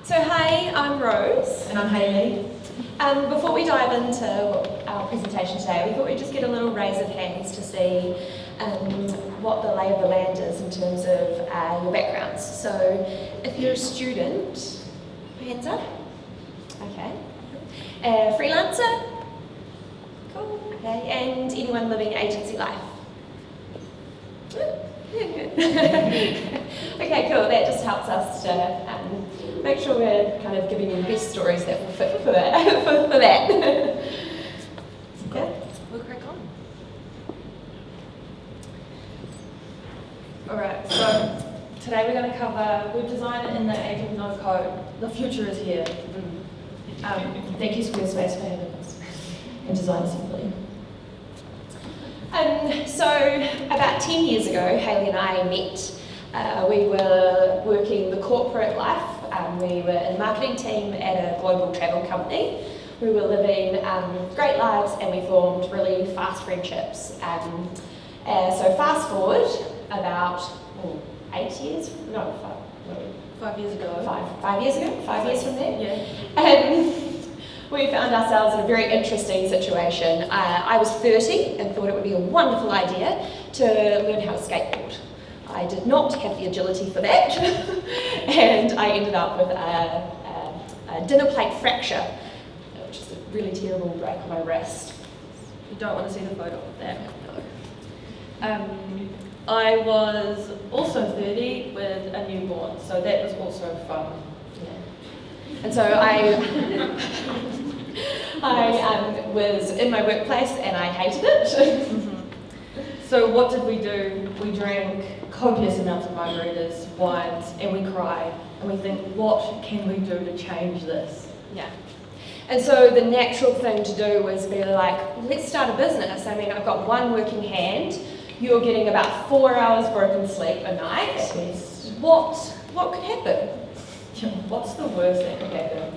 So hi, I'm Rose. And I'm Hailey. Before we dive into our presentation today, we thought we'd just get a little raise of hands to see what the lay of the land is in terms of your backgrounds. So if you're a student, hands up. Okay. Freelancer? Cool. Okay. And anyone living agency life? Okay, cool. That just helps us to make sure we're kind of giving you the best stories that will fit for that. for that. Okay, we'll crack on. Alright, so today we're going to cover web design in the age of no code. The future is here. Thank you Squarespace for having us in Design Assembly. So about 10 years ago, Hailey and I met. We were working the corporate life. We were in the marketing team at a global travel company. We were living great lives and we formed really fast friendships. So fast forward about 8 years, no, 5 years ago. 5 years ago, 5 years from there. Yeah. We found ourselves in a very interesting situation. I was 30 and thought it would be a wonderful idea to learn how to skateboard. I did not have the agility for that, and I ended up with a dinner plate fracture, which is a really terrible break on my wrist. You don't want to see the photo of that. No. I was also 30 with a newborn, so that was also fun. And so I was in my workplace and I hated it. So what did we do? We drank copious amounts of margaritas, wines, and we cried. And we think, what can we do to change this? Yeah. And so the natural thing to do was be like, let's start a business. I mean, I've got one working hand. You're getting about 4 hours broken sleep a night. At least. What could happen? What's the worst that could happen?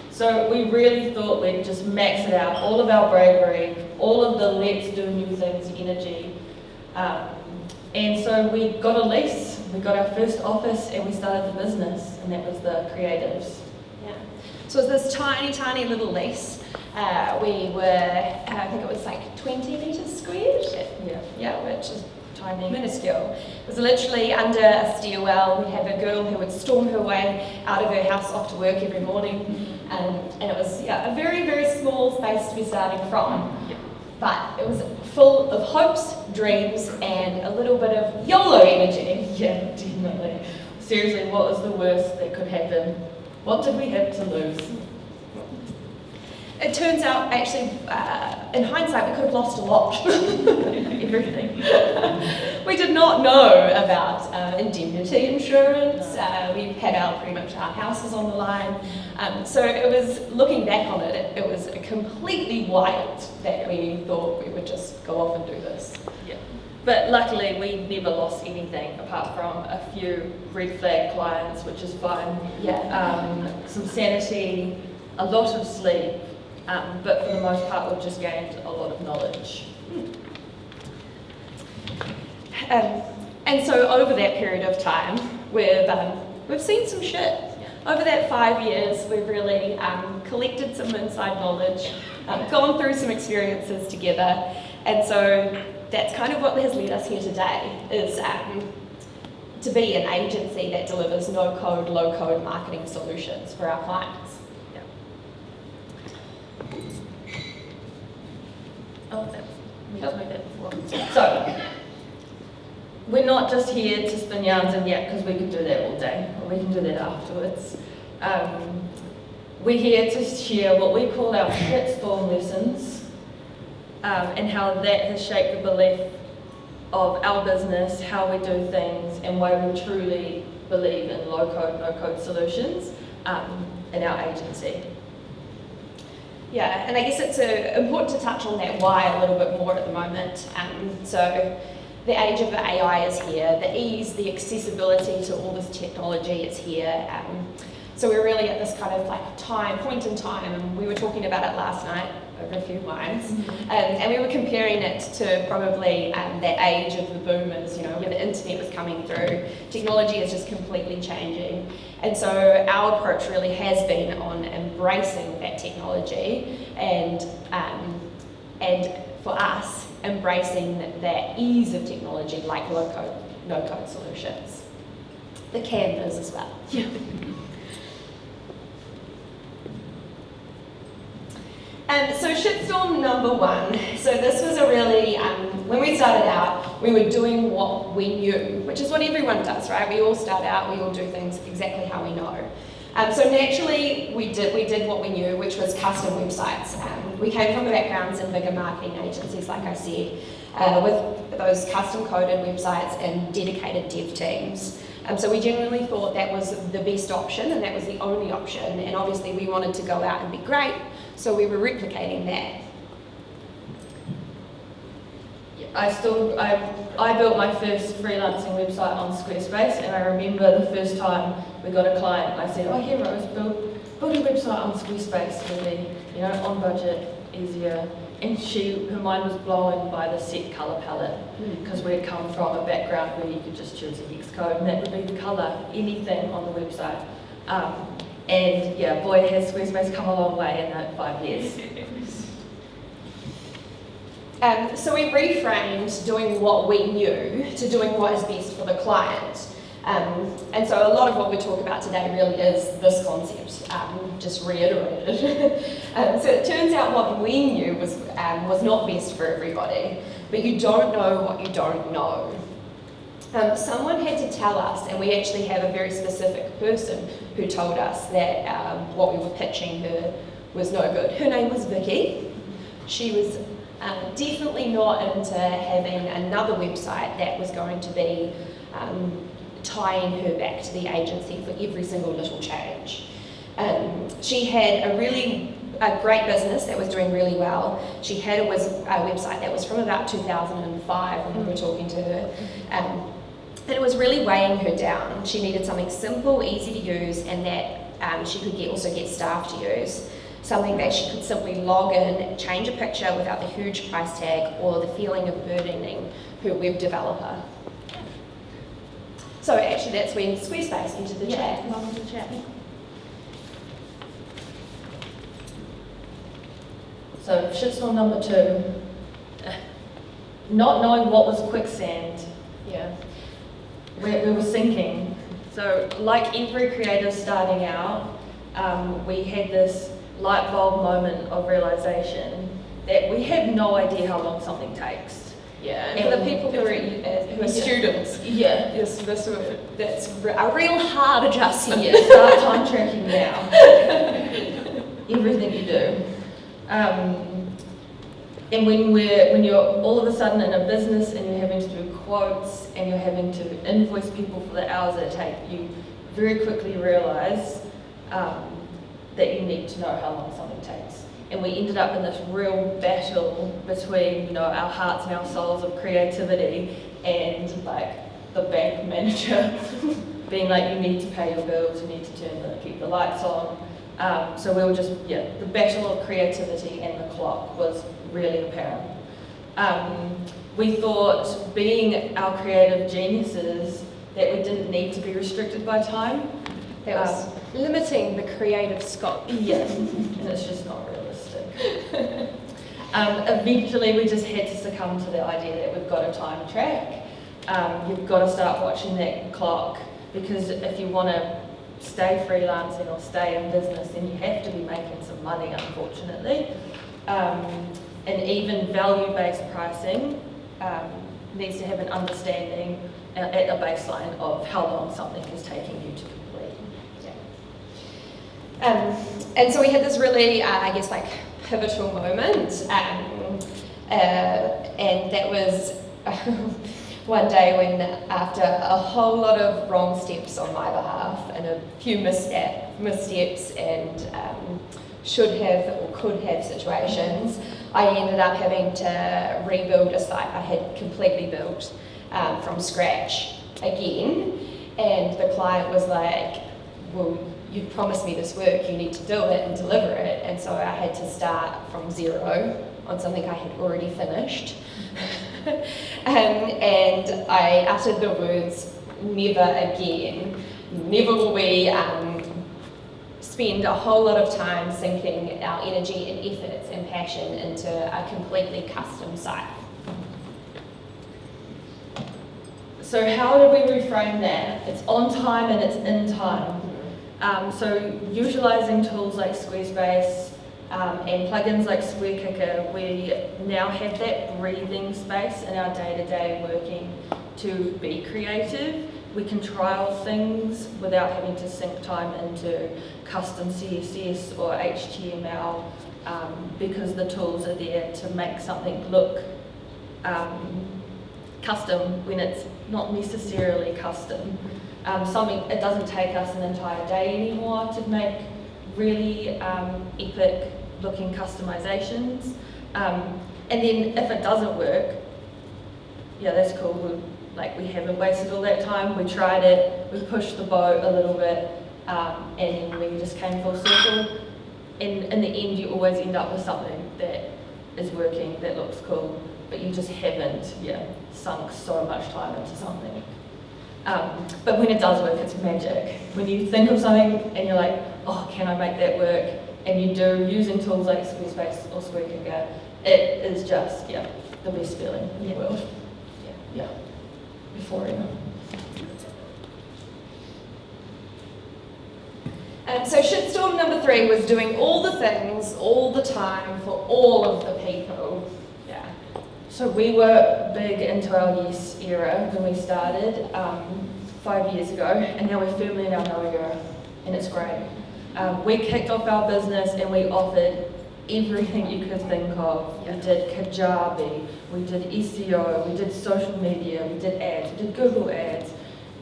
So we really thought we'd just max it out, all of our bravery, all of the let's do new things energy. And so we got a lease, we got our first office and we started the business, and that was the Creatives. Yeah. So it was this tiny, tiny little lease. We were, I think it was like 20 metres squared. Yeah, which is Tiny. minuscule. It was literally under a stairwell. We'd have a girl who would storm her way out of her house off to work every morning. And it was a very, very small space to be starting from. Yeah. But it was full of hopes, dreams, and a little bit of YOLO energy. Yeah, definitely. Seriously, what was the worst that could happen? What did we have to lose? It turns out, actually, in hindsight, we could have lost a lot. Everything. We did not know about indemnity insurance. We had pretty much our houses on the line. So it was, looking back on it, it was completely wild that we thought we would just go off and do this. Yeah. But luckily, we never lost anything apart from a few red flag clients, which is fine. Yeah. Some sanity, a lot of sleep. But for the most part, we've just gained a lot of knowledge. And so over that period of time, we've seen some shit. Yeah. Over that 5 years, we've really collected some inside knowledge, gone through some experiences together, and so that's kind of what has led us here today, is to be an agency that delivers no-code, low-code marketing solutions for our clients. We just made that before. So, we're not just here to spin yarns and yap because we can do that all day, or we can do that afterwards. We're here to share what we call our shitstorm lessons, and how that has shaped the belief of our business, how we do things, and why we truly believe in low-code, no-code solutions in our agency. Yeah, and I guess it's important to touch on that why a little bit more at the moment. So the age of AI is here, the ease, the accessibility to all this technology is here. So we're really at this kind of like point in time, and we were talking about it last night over a few wines, and we were comparing it to probably that age of the boomers, you know, where the internet was coming through. Technology is just completely changing, And so our approach really has been on embracing that technology and for us, embracing that ease of technology like low-code, no-code solutions. The Canvas as well. Yeah. So shitstorm number 1. So this was a really, when we started out, we were doing what we knew, which is what everyone does, right? We all start out, we all do things exactly how we know. So naturally, we did what we knew, which was custom websites. We came from backgrounds in bigger marketing agencies, like I said, with those custom coded websites and dedicated dev teams. So we genuinely thought that was the best option and that was the only option. And obviously we wanted to go out and be great, so we were replicating that. I built my first freelancing website on Squarespace, and I remember the first time we got a client, I said, "Oh, here, Rose, build a website on Squarespace. It'll be, on budget, easier." And her mind was blown by the set colour palette, because we had come from a background where you could just choose a hex code, and that would be the colour, anything on the website. And yeah, boy, has Squarespace come a long way in that 5 years. So we reframed doing what we knew to doing what is best for the client. And so a lot of what we talk about today really is this concept, just reiterated. So it turns out what we knew was not best for everybody, but you don't know what you don't know. Someone had to tell us, and we actually have a very specific person who told us that what we were pitching her was no good. Her name was Vicky. She was definitely not into having another website that was going to be tying her back to the agency for every single little change. She had a great business that was doing really well. She had a website that was from about 2005 when we were talking to her. And it was really weighing her down. She needed something simple, easy to use, and that she could also get staff to use. Something that she could simply log in, change a picture without the huge price tag or the feeling of burdening her web developer. So actually that's when Squarespace entered the chat. Welcome to the chat. So shitstorm number 2, not knowing what was quicksand. Yeah. We were sinking. So like every creator starting out, we had this light bulb moment of realization that we have no idea how long something takes. Yeah, and for the people who are students, yes, that's a real hard adjustment. Yeah, start time tracking now. Everything you do. And when you're all of a sudden in a business and you're having to do quotes and you're having to invoice people for the hours that take, you very quickly realise that you need to know how long something takes. And we ended up in this real battle between, our hearts and our souls of creativity and like the bank manager being like, you need to pay your bills, you need to keep the lights on. So we were just, the battle of creativity and the clock was really apparent. We thought, being our creative geniuses, that we didn't need to be restricted by time. That was limiting the creative scope. Yeah, and it's just not realistic. Eventually we just had to succumb to the idea that we've got a time track. You've got to start watching that clock, because if you want to stay freelancing or stay in business, then you have to be making some money, unfortunately. And even value-based pricing needs to have an understanding at a baseline of how long something is taking you to complete. And so we had this really, pivotal moment, and that was one day when, after a whole lot of wrong steps on my behalf and a few missteps and should have or could have situations, I ended up having to rebuild a site I had completely built from scratch again. And the client was like, well, you've promised me this work, you need to do it and deliver it. And so I had to start from zero on something I had already finished. And I uttered the words, never again. never will we spend a whole lot of time sinking our energy and efforts and passion into a completely custom site. So how do we reframe that? It's on time and it's in time. So utilising tools like Squarespace and plugins like SquareKicker, we now have that breathing space in our day-to-day working to be creative. We can trial things without having to sink time into custom CSS or HTML because the tools are there to make something look custom when it's not necessarily custom. It doesn't take us an entire day anymore to make really epic looking customizations. And then if it doesn't work, yeah, that's cool. We haven't wasted all that time. We tried it, we pushed the boat a little bit, and then we just came full circle. And in the end, you always end up with something that is working, that looks cool, but you just haven't, sunk so much time into something. But when it does work, it's magic. When you think of something and you're like, oh, can I make that work? And you do, using tools like Squarespace or SquareKicker, it is just, the best feeling in the world. Yeah. Euphoria. So shitstorm number 3 was doing all the things, all the time, for all of the people. Yeah. So we were big into our yes era when we started 5 years ago, and now we're firmly in our no era, and it's great. We kicked off our business and we offered everything you could think of. We did Kajabi, we did SEO, we did social media, we did ads, we did Google ads,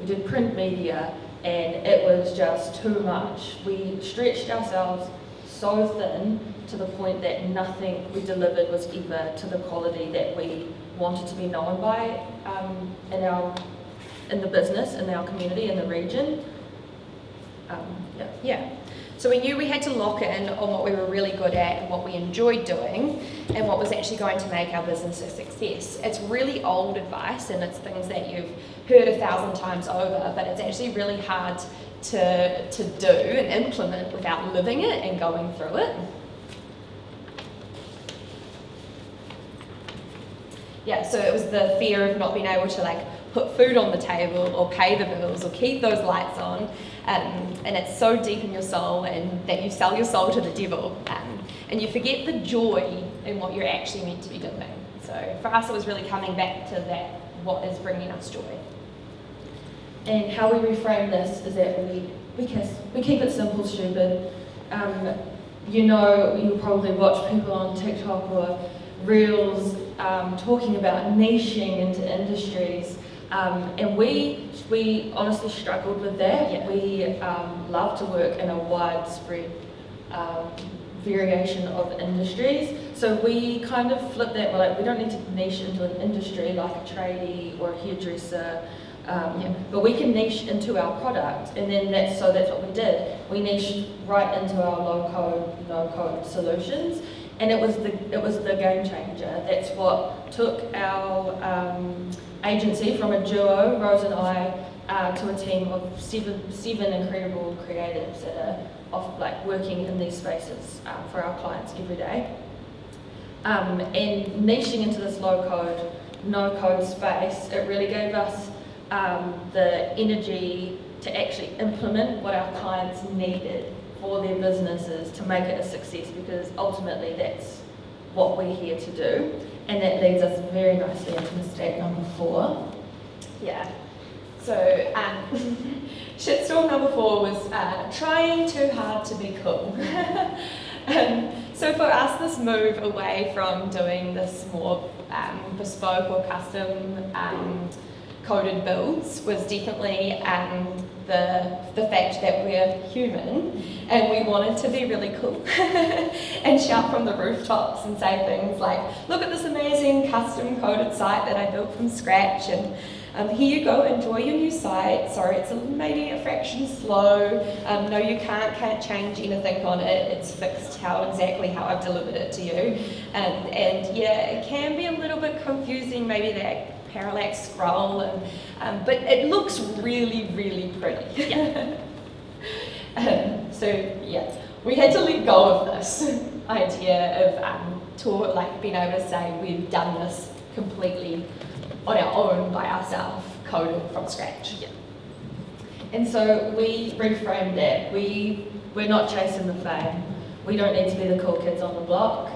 we did print media, and it was just too much. We stretched ourselves so thin to the point that nothing we delivered was ever to the quality that we wanted to be known by in the business, in our community, in the region. So we knew we had to lock in on what we were really good at and what we enjoyed doing and what was actually going to make our business a success. It's really old advice and it's things that you've heard 1,000 times over, but it's actually really hard to do and implement without living it and going through it. So it was the fear of not being able to put food on the table or pay the bills or keep those lights on, and it's so deep in your soul and that you sell your soul to the devil, and you forget the joy in what you're actually meant to be doing. So for us it was really coming back to that, what is bringing us joy. And how we reframe this is that we keep it simple, stupid. You'll probably watch people on TikTok or Reels talking about niching into industries, and we honestly struggled with that. We love to work in a widespread variation of industries, so we kind of flip that. We're like, we don't need to niche into an industry like a tradie or a hairdresser, but we can niche into our product, and then that's what we did. We niched right into our low-code, no-code solutions. And it was the game changer. That's what took our agency from a duo, Rose and I, to a team of seven incredible creatives that are working in these spaces for our clients every day. And niching into this low-code, no-code space, it really gave us the energy to actually implement what our clients needed for their businesses to make it a success, because ultimately that's what we're here to do. And that leads us very nicely into mistake number 4. So shitstorm number 4 was trying too hard to be cool. So for us, this move away from doing this more bespoke or custom coded builds was definitely the fact that we're human and we wanted to be really cool and shout from the rooftops and say things like, look at this amazing custom coded site that I built from scratch, and here you go, enjoy your new site. Sorry, it's maybe a fraction slow. No, you can't change anything on it. It's fixed exactly how I've delivered it to you. And yeah, it can be a little bit confusing, maybe that parallax scroll, but it looks really, really pretty. Yeah. So yeah, we had to let go of this idea of being able to say we've done this completely on our own by ourselves, coding from scratch. Yeah. And so we reframed that. We're not chasing the fame. We don't need to be the cool kids on the block.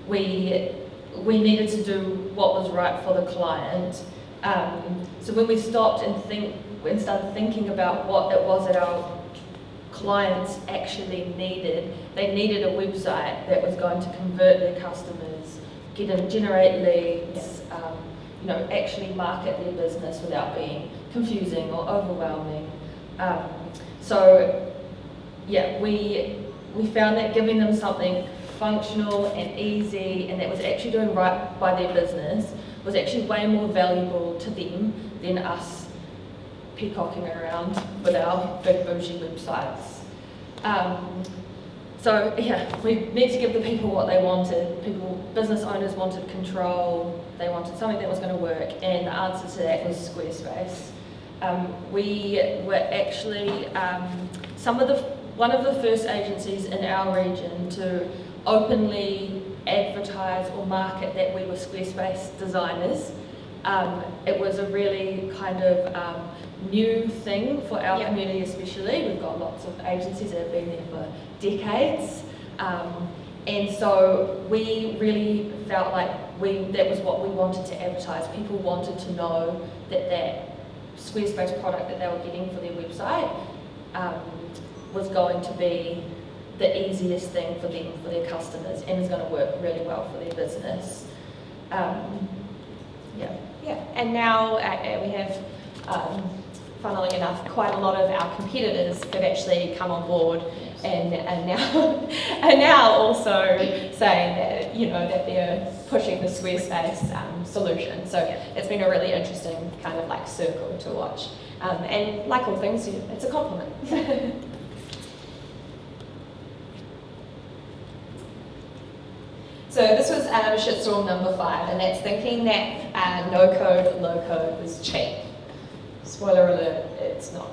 We needed to do what was right for the client. So when we stopped and started thinking about what it was that our clients actually needed, they needed a website that was going to convert their customers, generate leads, actually market their business without being confusing or overwhelming. We found that giving them something functional and easy and that was actually doing right by their business was actually way more valuable to them than us peacocking around with our big bougie websites. We need to give the people what they wanted. Business owners wanted control, they wanted something that was going to work, and the answer to that was Squarespace. We were actually one of the first agencies in our region to openly advertise or market that we were Squarespace designers. It was a really kind of new thing for our community especially. We've got lots of agencies that have been there for decades. And so we really felt like that was what we wanted to advertise. People wanted to know that Squarespace product that they were getting for their website was going to be the easiest thing for them, for their customers, and is going to work really well for their business. And now we have, funnily enough, quite a lot of our competitors have actually come on board and now also saying that that they're pushing the Squarespace solution. So it's been a really interesting kind of like circle to watch. And like all things, it's a compliment. So this was shitstorm number 5, and that's thinking that no code, low code was cheap. Spoiler alert, it's not.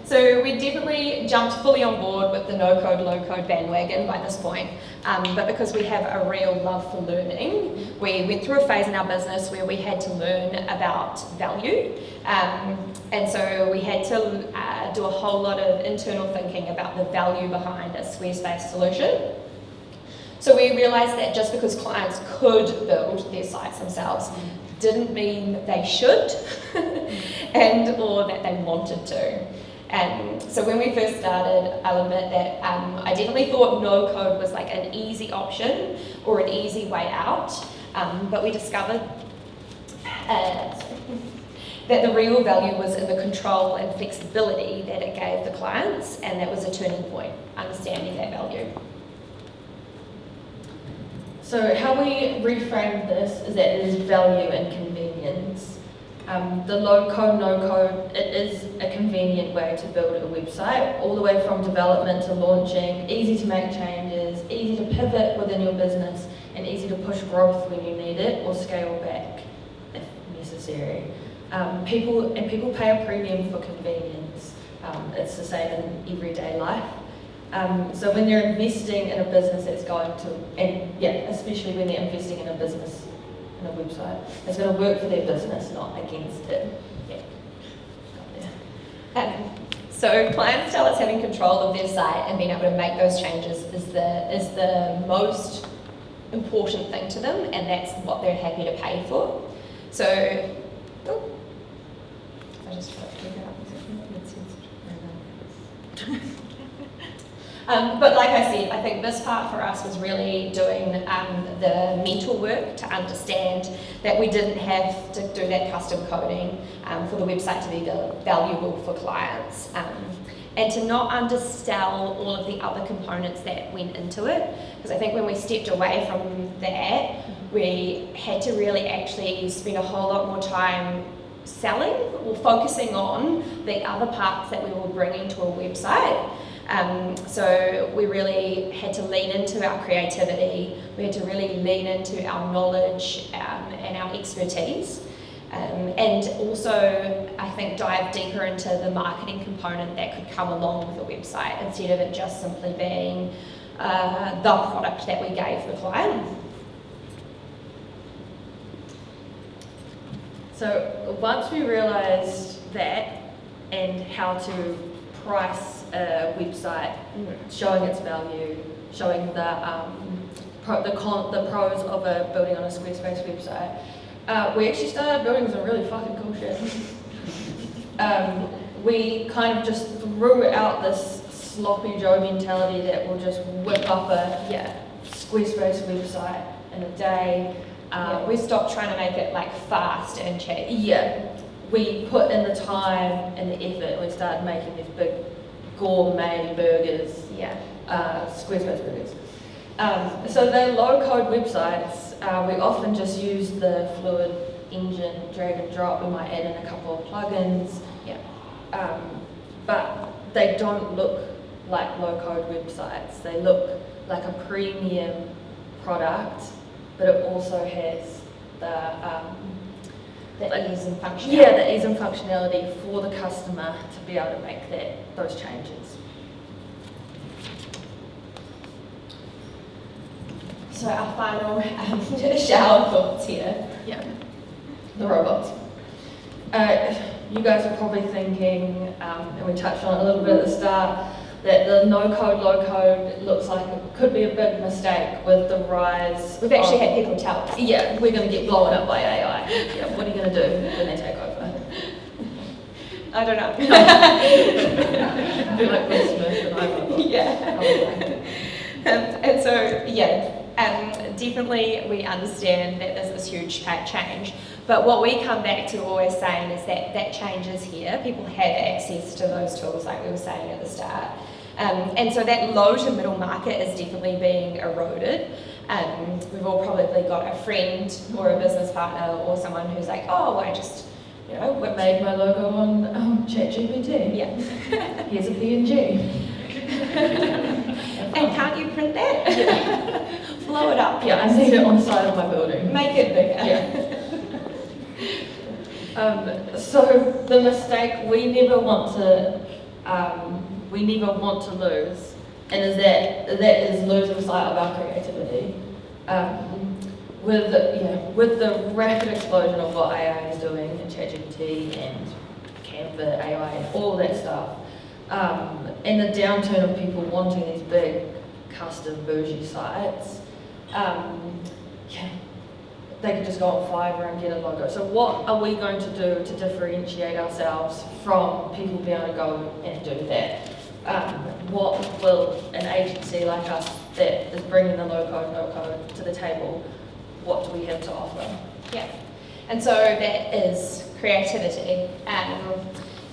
So we definitely jumped fully on board with the no code, low code bandwagon by this point. But because we have a real love for learning, we went through a phase in our business where we had to learn about value. And so we had to do a whole lot of internal thinking about the value behind a Squarespace solution. So we realised that just because clients could build their sites themselves didn't mean they should or that they wanted to. And so when we first started, I'll admit that I definitely thought no code was like an easy option or an easy way out, but we discovered that the real value was in the control and flexibility that it gave the clients, and that was a turning point, understanding that value. So how we reframed this is that it is value and convenience. The low code, no code, it is a convenient way to build a website, all the way from development to launching, easy to make changes, easy to pivot within your business, and easy to push growth when you need it or scale back if necessary. People pay a premium for convenience. It's the same in everyday life. So when they're investing in a business that's going to, especially when they're investing in a business, in a website, it's going to work for their business, not against it. So clients tell us having control of their site and being able to make those changes is the most important thing to them, and that's what they're happy to pay for. So, I just tried to figure out but like I said, I think this part for us was really doing the mental work to understand that we didn't have to do that custom coding for the website to be valuable for clients, and to not undersell all of the other components that went into it. Because I think when we stepped away from that, we had to really actually spend a whole lot more time selling or focusing on the other parts that we were bringing to a website. So we really had to lean into our creativity, we had to really lean into our knowledge, and our expertise. And also, I think, dive deeper into the marketing component that could come along with the website instead of it just simply being the product that we gave the client. So once we realised that and how to price a website, showing its value, showing the pros of building on a Squarespace website, we actually started building some really fucking cool shit. We kind of just threw out this sloppy Joe mentality that will just whip up a Squarespace website in a day. We stopped trying to make it like fast and cheap. Yeah, we put in the time and the effort, and we started making these big gourmet burgers. Squarespace burgers. So they're low-code websites. We often just use the Fluid engine, drag and drop. We might add in a couple of plugins. But they don't look like low-code websites. They look like a premium product, but it also has the ease and functionality. Yeah, the ease and functionality for the customer to be able to make those changes. So our final shower thoughts here. The robots. You guys are probably thinking, and we touched on it a little bit at the start, that the no-code, low-code looks like it could be a big mistake with the rise. We've actually had people tell us. Yeah, we're going to get blown up by AI. Yeah, what are you going to do when they take over? I don't know. Be like Will Smith and and so, definitely we understand that there's this huge change. But what we come back to always saying is that change is here. People have access to those tools, like we were saying at the start. And so that low to middle market is definitely being eroded. We've all probably got a friend or a business partner or someone who's like, oh, I just, we made my logo on ChatGPT. Yeah. Here's a PNG. And can't you print that? Blow it up. Yeah, I need it on the side of my building. Make it bigger. So the mistake we never want to lose, and is losing sight of our creativity. With the rapid explosion of what AI is doing, and ChatGPT and Canva, AI, and all that stuff, and the downturn of people wanting these big custom bougie sites, they could just go on Fiverr and get a logo. So what are we going to do to differentiate ourselves from people being able to go and do that? What will an agency like us that is bringing the low-code, no-code to the table, what do we have to offer? Yeah, and so that is creativity.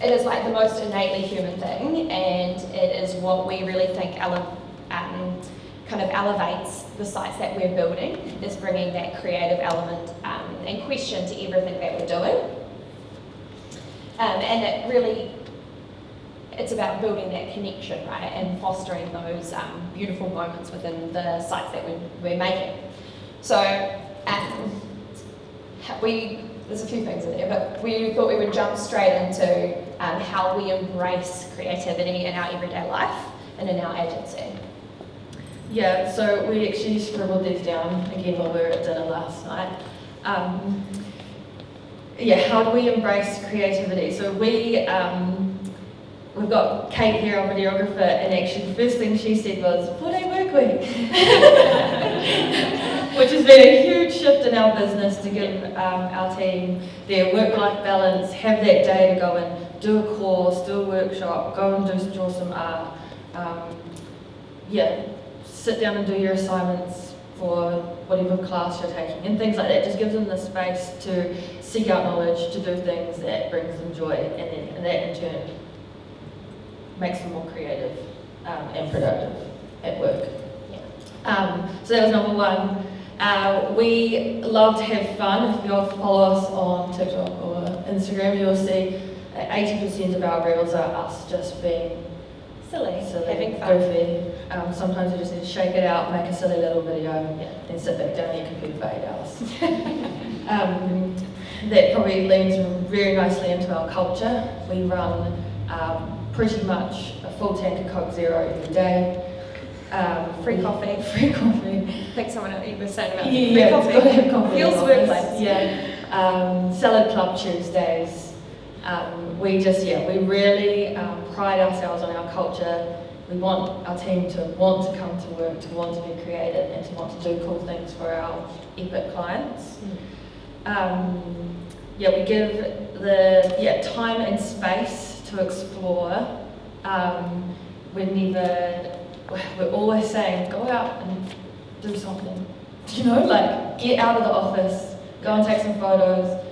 It is like the most innately human thing, and it is what we really think kind of elevates the sites that we're building, is bringing that creative element and question to everything that we're doing. And it's about building that connection, right, and fostering those beautiful moments within the sites that we're making. So there's a few things in there, but we thought we would jump straight into how we embrace creativity in our everyday life and in our agency. Yeah, so we actually scribbled these down again while we were at dinner last night. How do we embrace creativity? So we've got Kate here, our videographer, and actually the first thing she said was 4-day work week, which has been a huge shift in our business to give our team their work-life balance, have that day to go and do a course, do a workshop, go and draw some art. Sit down and do your assignments for whatever class you're taking and things like that. Just gives them the space to seek out knowledge, to do things that brings them joy, and that in turn makes them more creative and productive at work. So that was number one. We love to have fun. If you all follow us on TikTok or Instagram, you'll see 80% of our reels are us just being Silly, having fun. Goofy. Sometimes you just need to shake it out, make a silly little video, then sit back down on your computer for 8 hours. That probably leads very nicely into our culture. We run pretty much a full tank of Coke Zero every day. Free coffee. Free coffee. I think someone was saying about free coffee. Feels workplace. Yeah. Salad Club Tuesdays. We really pride ourselves on our culture. We want our team to want to come to work, to want to be creative, and to want to do cool things for our epic clients. We give the time and space to explore. We're always saying, go out and do something. Like get out of the office, go and take some photos.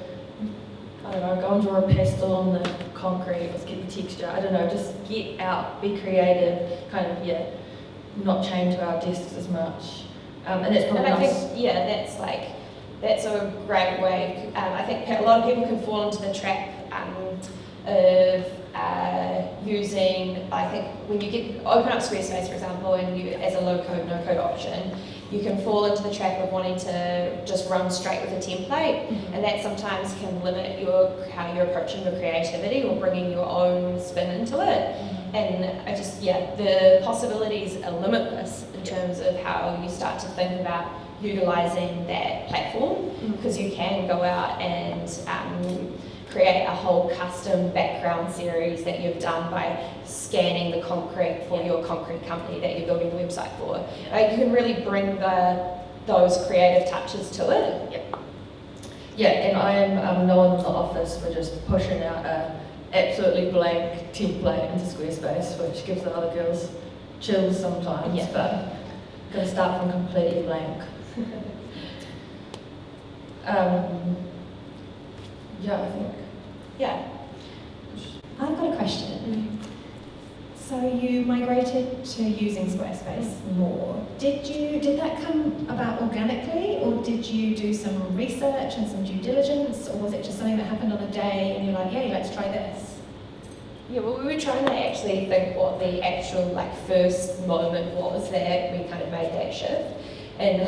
I don't know, go and draw a pastel on the concrete, let's get the texture. I don't know, just get out, be creative, not chained to our desks as much. And that's probably I nice. think, that's a great way. I think a lot of people can fall into the trap of using, I think when you open up Squarespace, for example, and you, as a low-code, no-code option, you can fall into the trap of wanting to just run straight with a template, and that sometimes can limit how you're approaching your creativity or bringing your own spin into it. And the possibilities are limitless in terms of how you start to think about utilising that platform, because you can go out and create a whole custom background series that you've done by scanning the concrete for your concrete company that you're building the website for. You can really bring those creative touches to it. And I am known in the office for just pushing out a absolutely blank template into Squarespace, which gives the other girls chills sometimes, but gotta start from completely blank. I think. I've got a question. So you migrated to using Squarespace more. Did that come about organically, or did you do some research and some due diligence, or was it just something that happened on a day and you're like, yeah, let's try this? Yeah, well, we were trying to actually think what the actual first moment was that we kind of made that shift. And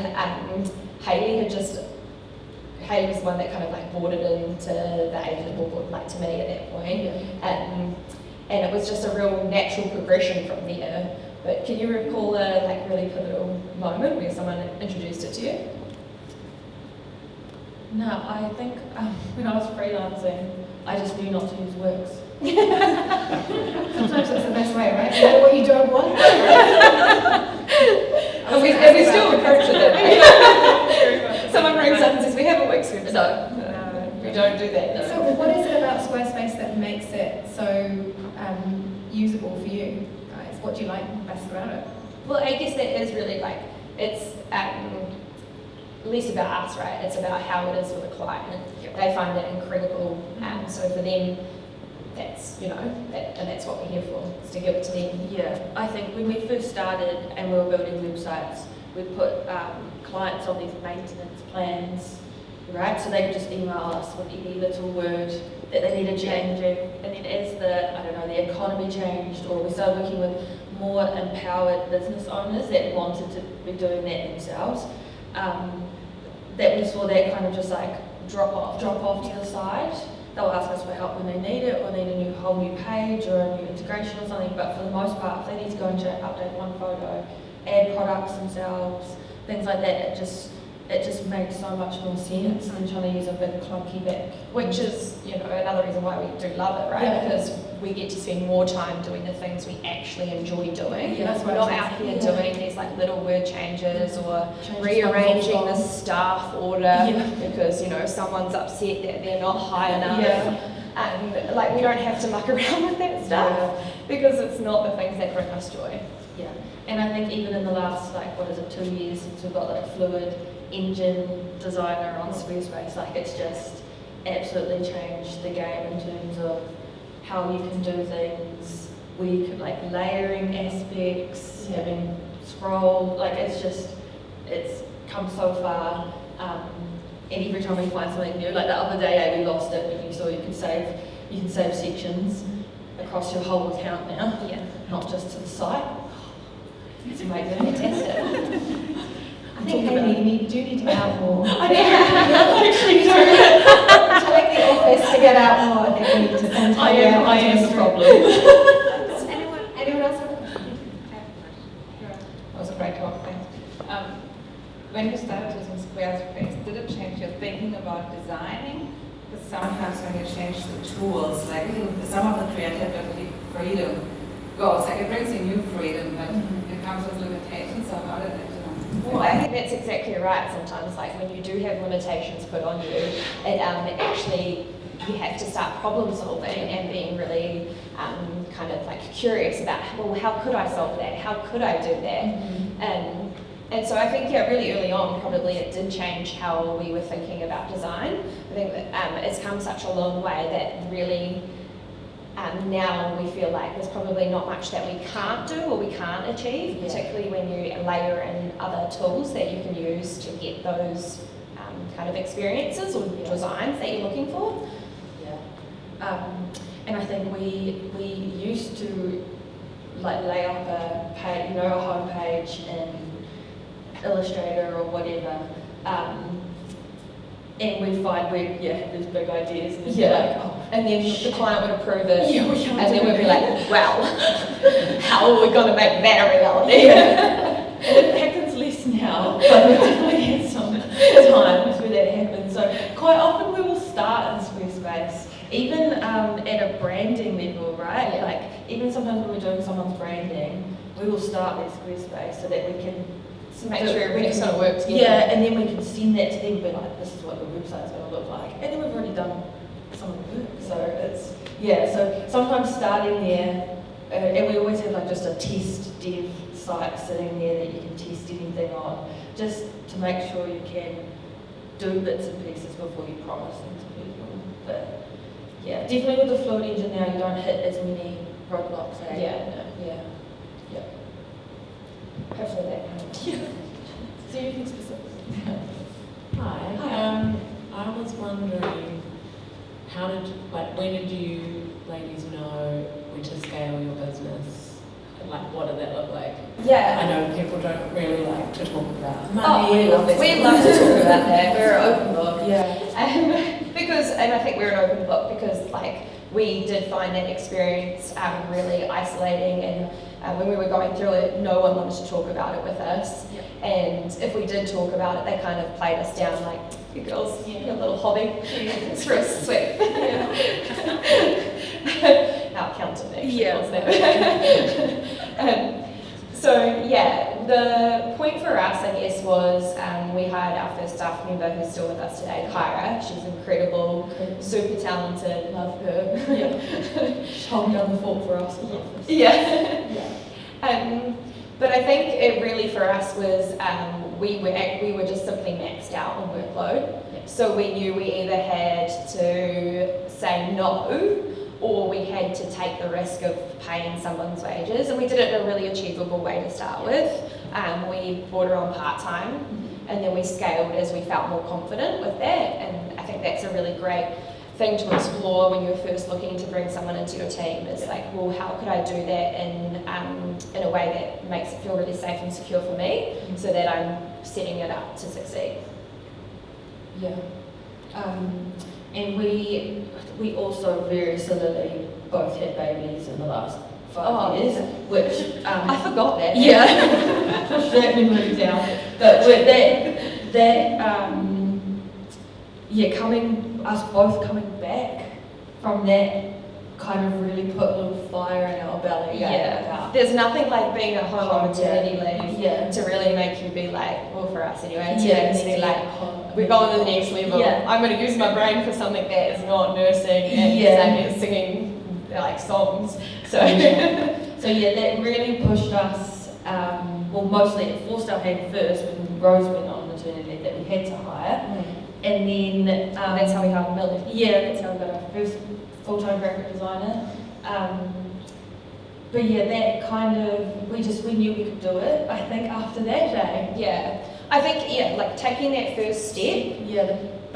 Hailey was the one that kind of boarded into the agent board, to me at that point. And it was just a real natural progression from there. But can you recall a really pivotal moment where someone introduced it to you? No, I think when I was freelancing, I just knew not to use Works. Sometimes it's the best way, right? You know what you don't want. And we still approach it that way. Someone brings up and says, we have a Wix website. No, we don't do that. No. So what is it about Squarespace that makes it so usable for you guys? What do you like best about it? Well, I guess that is really it's less about us, right? It's about how it is for the client. They find it incredible. So for them, that's, and that's what we're here for, is to give it to them. Yeah, I think when we first started and we were building websites, we put clients on these maintenance plans, right? So they could just email us with any little word that they needed changing. And then as the economy changed, or we started working with more empowered business owners that wanted to be doing that themselves, that we saw that kind of just drop off to the side. They'll ask us for help when they need it, or need a whole new page or a new integration or something, but for the most part, if they need to go and update one photo, add products themselves, things like that, it just makes so much more sense than trying to use a big clunky back. Which is, another reason why we do love it, right? Yeah. Because we get to spend more time doing the things we actually enjoy doing. Yeah, that's We're not out here doing these little word changes or rearranging the staff order because, someone's upset that they're not high enough. And we don't have to muck around with that stuff because it's not the things that bring us joy. Yeah, and I think even in the last 2 years since we've got a fluid engine designer on Squarespace, it's just absolutely changed the game in terms of how you can do things, where you can layering aspects, having scroll, it's come so far. And every time we find something new, the other day we lost it, but you saw you can save sections. across your whole account now, not just to the site. It's amazing. Fantastic. I think Hailey, you do need to get out more. I actually do. To make the office to get out more, I think we need to send I am the problem. Anyone else have a question? That was a great talk, thanks. When you started using Squarespace, did it change your thinking about designing? Because sometimes when you change the tools, like some of the creativity freedom goes, like it brings you new freedom, but it comes with limitations. So how did it? Well, I think that's exactly right. Sometimes, like when you do have limitations put on you, it actually you have to start problem solving and being really kind of like curious about, well, how could I solve that? How could I do that? And so I think, really early on, probably it did change how we were thinking about design. I think that it's come such a long way that really now we feel like there's probably not much that we can't do or we can't achieve, particularly when you layer in other tools that you can use to get those kind of experiences or designs that you're looking for. And I think we used to like lay up a page, a home page in Illustrator or whatever, and we'd find we have these big ideas and like, and then the client would approve it, and then we'd be like, wow, how are we going to make that a reality? It happens less now, but we definitely had some times where that happened. So quite often we will start in Squarespace, even at a branding level, right? Like even sometimes when we're doing someone's branding, we will start with Squarespace so that we can make sure everything's going to work together. Yeah, and then we can send that to them and be like, this is what the website's going to look like. And then we've already done some of the work. So it's, so sometimes starting there, and we always have like just a test dev site sitting there that you can test anything on, just to make sure you can do bits and pieces before you promise them to people. But definitely with the Fluid Engine now, you don't hit as many roadblocks. Hopefully that kind of. Is there anything specific? Hi. I was wondering, when did you ladies know when to scale your business? Like, what did that look like? Yeah. I know people don't really like to talk about money. We love to talk about that. We're an open book. Yeah. And I think we're an open book because, like, we did find that experience really isolating, and when we were going through it, no one wanted to talk about it with us. And if we did talk about it, they kind of played us down like, you girls, your little hobby. It's real sweet. Our accountant actually calls that. The point for us, I guess, was we hired our first staff member who's still with us today, Kyra. She's incredible, super talented, love her. She's holding down the fort for us in the office. But I think it really for us was we were just simply maxed out on workload. So we knew we either had to say no, or we had to take the risk of paying someone's wages, and we did it in a really achievable way to start with. We brought her on part-time, and then we scaled as we felt more confident with that, and I think that's a really great thing to explore when you're first looking to bring someone into your team. It's like, well, how could I do that in a way that makes it feel really safe and secure for me, so that I'm setting it up to succeed. And we also very similarly both had babies in the last 5 years, which I forgot that. Push that memory down. But with us both coming back from that kind of really put a little fire in our belly. There's nothing like being at home on maternity leave to really make you be like, well, for us anyway, to be like, we're going to the next level. I'm going to use my brain for something that is not nursing and singing like songs. So that really pushed us. Mostly it forced our hand first when Rose went on maternity leave that we had to hire, and then that's how we hired Millie. That's how we got our first full-time graphic designer. That kind of we knew we could do it. I think after that day. I think like taking that first step.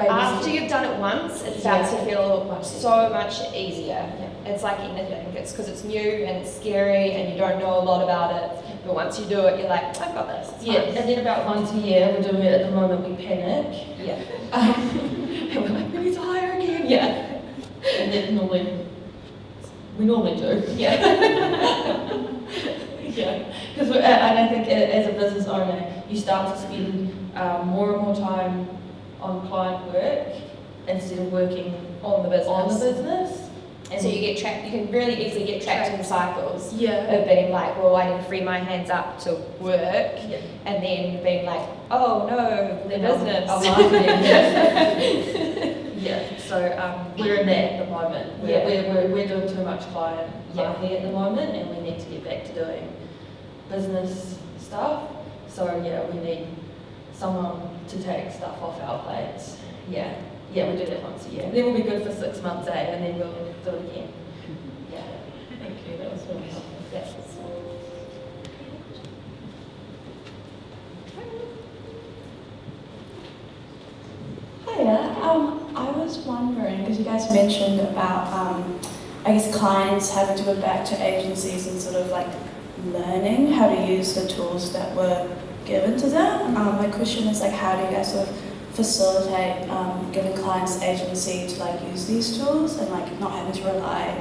After you've done it once, it starts to feel so much easier. It's like anything. It's because it's new and it's scary and you don't know a lot about it. But once you do it, you're like, I've got this. It's fine. And then about once a year, we're doing it at the moment, we panic. Yeah. And we're like, we need to hire again. Yeah. And then we normally do. Yeah. Yeah. Because and I think as a business owner, you start to spend more and more time on client work instead of working On the business. And So you get trapped. You can really easily get trapped in cycles yeah. of being like, well, I need to free my hands up to work, and then being like, oh no, the business. So we're in that at the moment. We're doing too much client marketing at the moment, and we need to get back to doing business stuff. So we need someone to take stuff off our plates. Yeah, we do that once a year. Then we'll be good for 6 months, and then we'll do it again. Yeah. Thank you, that was really helpful. Hiya, I was wondering, because you guys mentioned about, I guess, clients having to go back to agencies and sort of like learning how to use the tools that were given to them. My question is like, how do you guys sort of facilitate giving clients agency to like use these tools and like not having to rely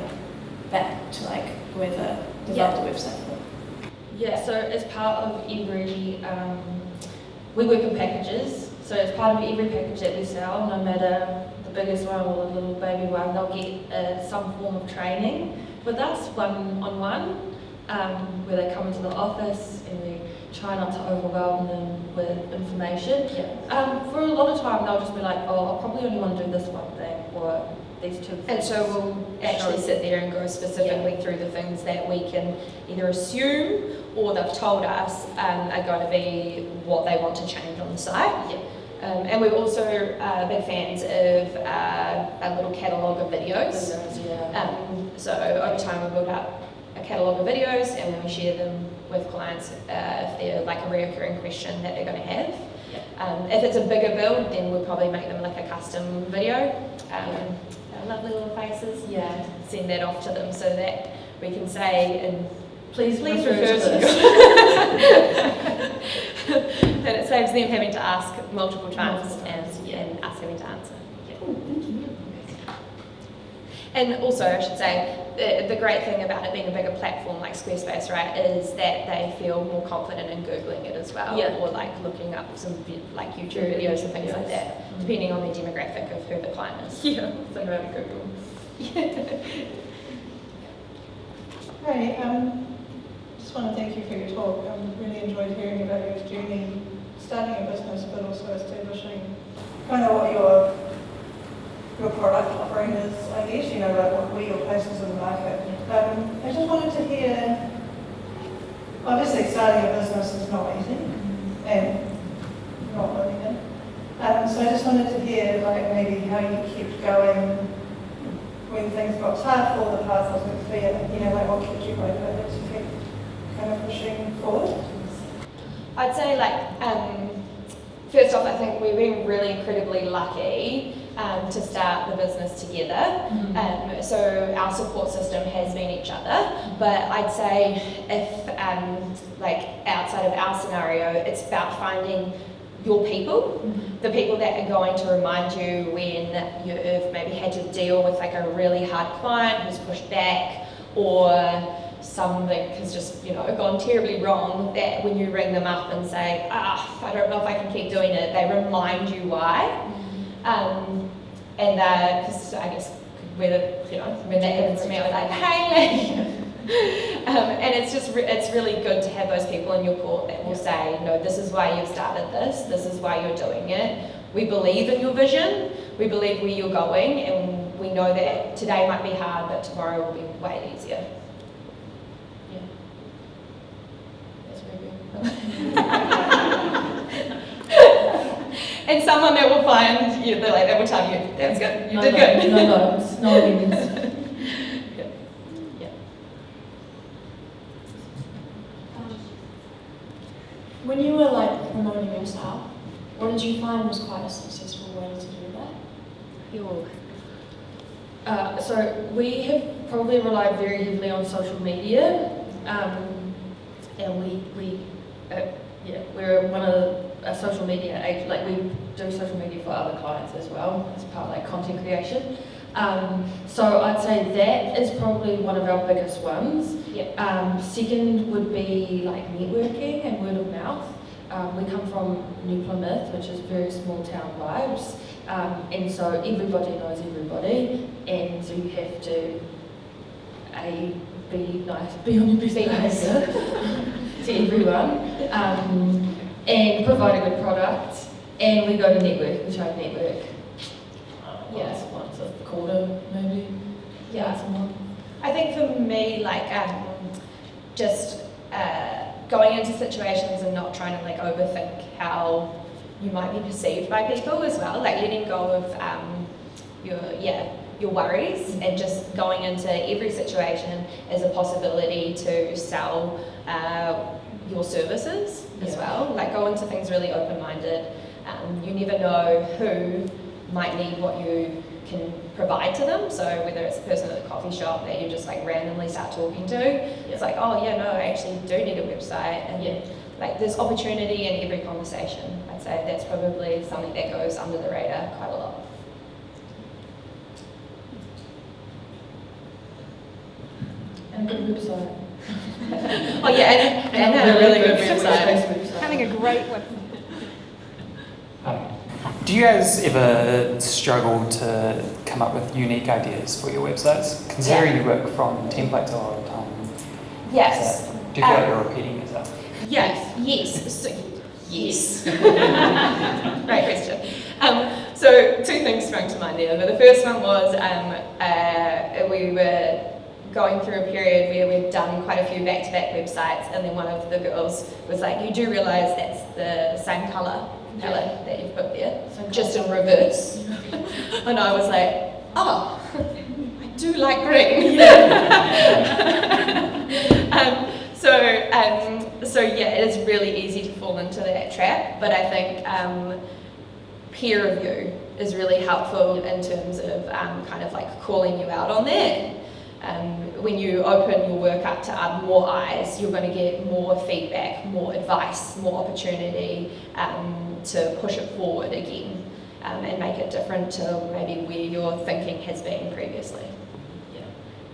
back to like whoever developed the website for? Yeah, so as part of every, we work in packages, so as part of every package that we sell, no matter the biggest one or the little baby one, they'll get some form of training with us, one-on-one, where they come into the office and we try not to overwhelm them with information. For a lot of time they'll just be like, oh, I probably only want to do this one thing or these two things. And so we'll actually sit there and go specifically through the things that we can either assume or they've told us are going to be what they want to change on the site. And we're also big fans of a little catalogue of videos. So over time we build up a catalogue of videos, and when we share them with clients, if they're like a reoccurring question that they're going to have. If it's a bigger build, then we'll probably make them like a custom video. Lovely little faces. Send that off to them so that we can say, and please refer to this. And it saves them having to ask multiple times and us having to answer. Thank you. And also, I should say, the great thing about it being a bigger platform like Squarespace, right, is that they feel more confident in Googling it as well, or like looking up some like YouTube videos and things like that, depending on the demographic of who the client is. So around Google. Hi, just want to thank you for your talk. I really enjoyed hearing about your journey, starting a business, but also establishing kind of what your product offering is, I guess, like where your place is in the market. I just wanted to hear, obviously starting a business is not easy, and not living it. So I just wanted to hear like maybe how you kept going when things got tough or the path wasn't clear, like what kept you motivated to keep kind of pushing forward? I'd say first off, I think we've been really incredibly lucky to start the business together. So our support system has been each other, but I'd say if outside of our scenario, it's about finding your people, the people that are going to remind you when you've maybe had to deal with like a really hard client who's pushed back, or something has just gone terribly wrong, that when you ring them up and say, I don't know if I can keep doing it, they remind you why. Because I guess when that happens to me, I was like, Hailey! And it's really good to have those people in your court that will say, no, this is why you've started this is why you're doing it. We believe in your vision, we believe where you're going, and we know that today might be hard, but tomorrow will be way easier. That's very good. And someone that will find you, that will tell you, that's good, you did good. No opinions. When you were like promoting yourself, what did you find was quite a successful way to do that? So we have probably relied very heavily on social media, and we're one of a social media agent. Like, we do social media for other clients as well as part of like content creation. So I'd say that is probably one of our biggest ones. Second would be like networking and word of mouth. We come from New Plymouth, which is very small town vibes, and so everybody knows everybody, and so you have to be nice, be on your best behaviour to everyone, and provide a good product. And we go to network, we try to network. Once a quarter, maybe. I think for me, like, just going into situations and not trying to like overthink how you might be perceived by people as well, like letting go of your worries and just going into every situation as a possibility to sell your services as well. Like, go into things really open-minded. You never know who might need what you can provide to them. So whether it's a person at the coffee shop that you just like randomly start talking to, it's like, oh yeah, no, I actually do need a website. And like, there's opportunity in every conversation. I'd say that's probably something that goes under the radar quite a lot. And a good website. Oh yeah, and a really good website. Having a great one. Do you guys ever struggle to come up with unique ideas for your websites? Considering you work from templates a lot of the time. Yes. Do you feel like you're repeating yourself? Yes. So, yes. Great question. So 2 things sprung to mind there. But the first one was we were going through a period where we'd done quite a few back-to-back websites, and then one of the girls was like, you do realise that's the same colour palette that you've put there, just in reverse. And I was like, oh, I do like green. So yeah, it is really easy to fall into that trap, but I think peer review is really helpful in terms of kind of like calling you out on that. When you open your work up to more eyes, you're going to get more feedback, more advice, more opportunity to push it forward again and make it different to maybe where your thinking has been previously.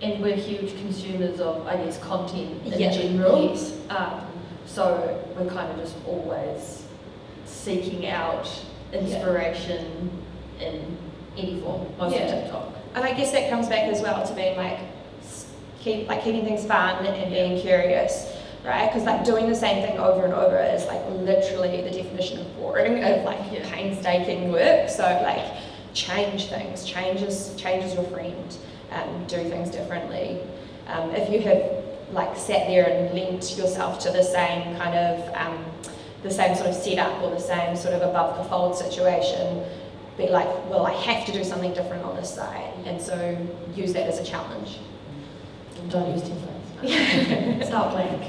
And we're huge consumers of, I guess, content in general. Yes. So we're kind of just always seeking out inspiration in any form, mostly TikTok. And I guess that comes back as well to being like, keeping things fun and being curious, right? Because like doing the same thing over and over is like literally the definition of boring, of like painstaking work. So like change things, changes your friend, do things differently. If you have like sat there and linked yourself to the same kind of the same sort of setup or the same sort of above the fold situation, be like, well, I have to do something different on this side, and so use that as a challenge. Don't use templates. Start blank.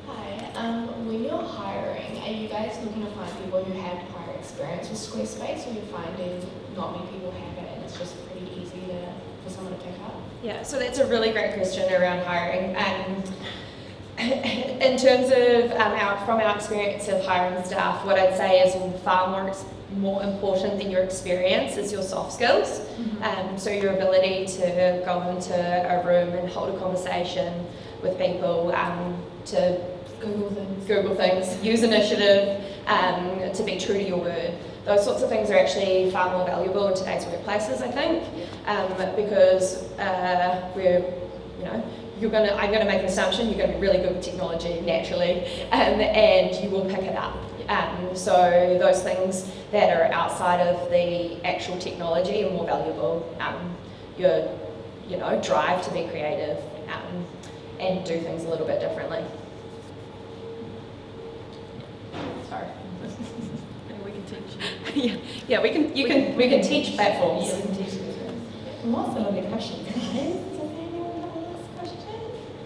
Hi, when you're hiring, are you guys looking to find people who have prior experience with Squarespace, or you're finding not many people have it and it's just pretty easy for someone to pick up? Yeah, so that's a really great question around hiring. In terms of from our experience of hiring staff, what I'd say is far more important than your experience is your soft skills. Mm-hmm. So your ability to go into a room and hold a conversation with people, to Google things, use initiative, to be true to your word. Those sorts of things are actually far more valuable in today's workplaces, I think, because I'm going to make an assumption, you're going to be really good with technology naturally, and you will pick it up. So those things that are outside of the actual technology are more valuable. Your drive to be creative and do things a little bit differently. Sorry. We can teach. We can teach platforms. Lots of lovely questions, guys.